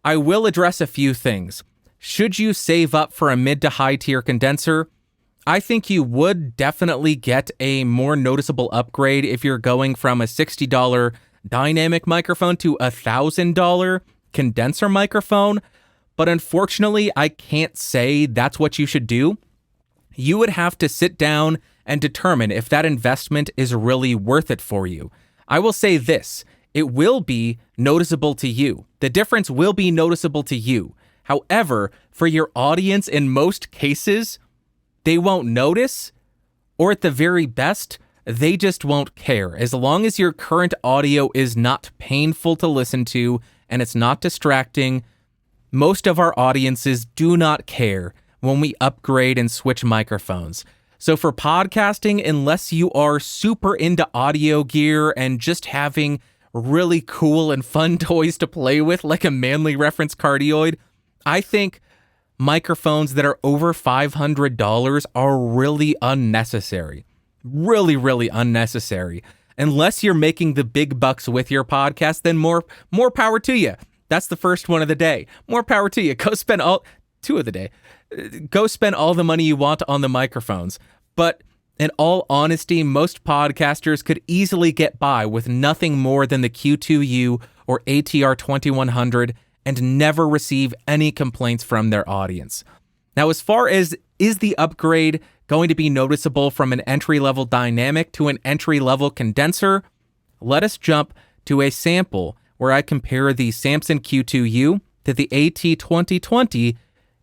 I will address a few things. Should you save up for a mid to high tier condenser? I think you would definitely get a more noticeable upgrade if you're going from a $60 dynamic microphone to a $1,000 condenser microphone. But unfortunately, I can't say that's what you should do. You would have to sit down and determine if that investment is really worth it for you. I will say this, it will be noticeable to you. The difference will be noticeable to you. However, for your audience, in most cases, they won't notice, or at the very best, they just won't care. As long as your current audio is not painful to listen to and it's not distracting, most of our audiences do not care when we upgrade and switch microphones. So for podcasting, unless you are super into audio gear and just having really cool and fun toys to play with, like a Manly Reference cardioid, I think microphones that are over $500 are really unnecessary. Really, really unnecessary. Unless you're making the big bucks with your podcast, then more power to you. That's the first one of the day. More power to you. Go spend two of the day. Go spend all the money you want on the microphones. But in all honesty, most podcasters could easily get by with nothing more than the Q2U or ATR 2100 and never receive any complaints from their audience. Now, as far as is the upgrade going to be noticeable from an entry-level dynamic to an entry-level condenser, let us jump to a sample where I compare the Samson Q2U to the AT2020,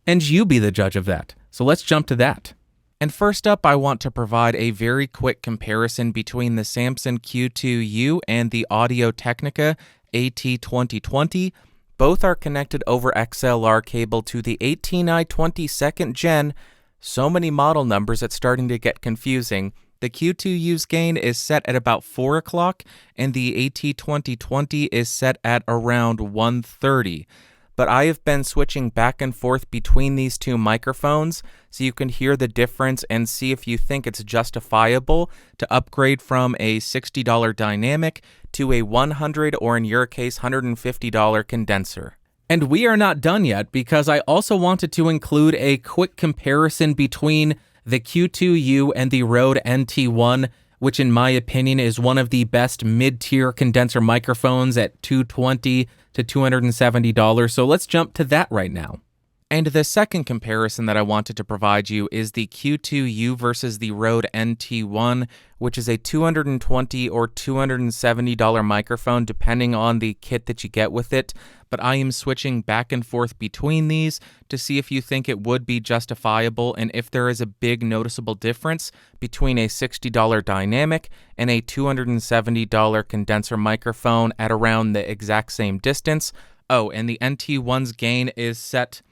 and you be the judge of that. So let's jump to that. And first up, I want to provide a very quick comparison between the Samson Q2U and the Audio-Technica AT2020. Both are connected over XLR cable to the 18i20 second gen. So many model numbers, it's starting to get confusing. The Q2U's gain is set at about 4 o'clock, and the AT2020 is set at around 130. But I have been switching back and forth between these two microphones so you can hear the difference and see if you think it's justifiable to upgrade from a $60 dynamic to a $100 or in your case $150 condenser. And we are not done yet because I also wanted to include a quick comparison between the Q2U and the Rode NT1, which in my opinion is one of the best mid-tier condenser microphones at $220 to $270. So let's jump to that right now. And the second comparison that I wanted to provide you is the Q2U versus the Rode NT1, which is a $220 or $270 microphone depending on the kit that you get with it. But I am switching back and forth between these to see if you think it would be justifiable and if there is a big noticeable difference between a $60 dynamic and a $270 condenser microphone at around the exact same distance. Oh, and the NT1's gain is set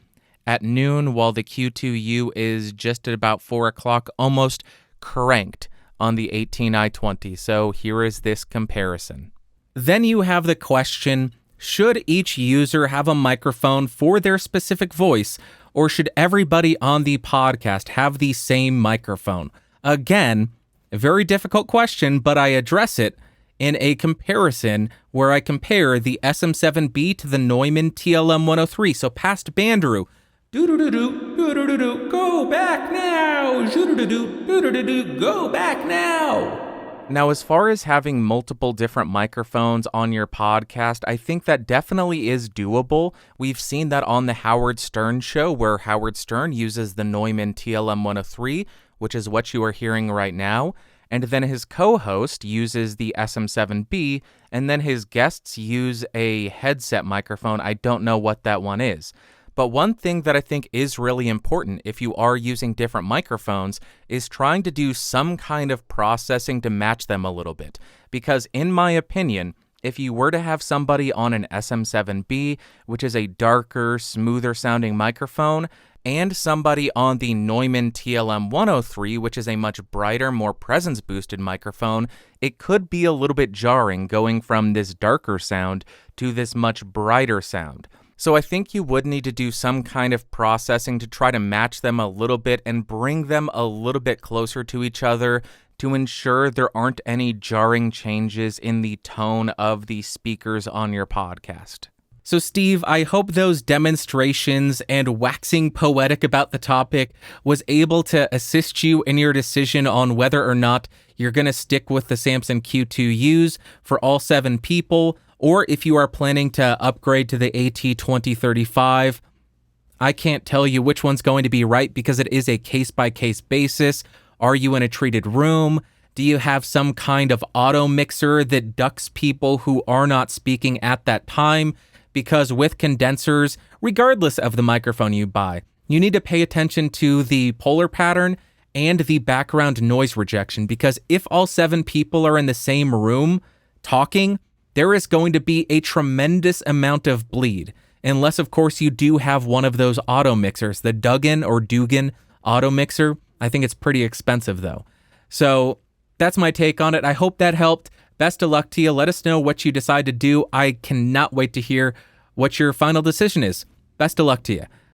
at noon, while the Q2U is just at about 4 o'clock, almost cranked on the 18i20. So here is this comparison. Then you have the question, should each user have a microphone for their specific voice, or should everybody on the podcast have the same microphone? Again, a very difficult question, but I address it in a comparison where I compare the SM7B to the Neumann TLM103. So past Bandru, do-do-do-do, go back now, do-do-do-do, go back now. Now, as far as having multiple different microphones on your podcast, I think that definitely is doable. We've seen that on the Howard Stern show, where Howard Stern uses the Neumann TLM103, which is what you are hearing right now, and then his co-host uses the SM7B, and then his guests use a headset microphone. I don't know what that one is. But one thing that I think is really important if you are using different microphones is trying to do some kind of processing to match them a little bit. Because in my opinion, if you were to have somebody on an SM7B, which is a darker, smoother sounding microphone, and somebody on the Neumann TLM103, which is a much brighter, more presence-boosted microphone, it could be a little bit jarring going from this darker sound to this much brighter sound. So I think you would need to do some kind of processing to try to match them a little bit and bring them a little bit closer to each other to ensure there aren't any jarring changes in the tone of the speakers on your podcast. So, Steve, I hope those demonstrations and waxing poetic about the topic was able to assist you in your decision on whether or not you're going to stick with the Samson Q2Us for all 7 people, or if you are planning to upgrade to the AT2035. I can't tell you which one's going to be right because it is a case-by-case basis. Are you in a treated room? Do you have some kind of auto mixer that ducks people who are not speaking at that time? Because with condensers, regardless of the microphone you buy, you need to pay attention to the polar pattern and the background noise rejection, because if all 7 people are in the same room talking, there is going to be a tremendous amount of bleed, unless, of course, you do have one of those auto mixers, the Duggan or Dugan auto mixer. I think it's pretty expensive, though. So that's my take on it. I hope that helped. Best of luck to you. Let us know what you decide to do. I cannot wait to hear what your final decision is. Best of luck to you.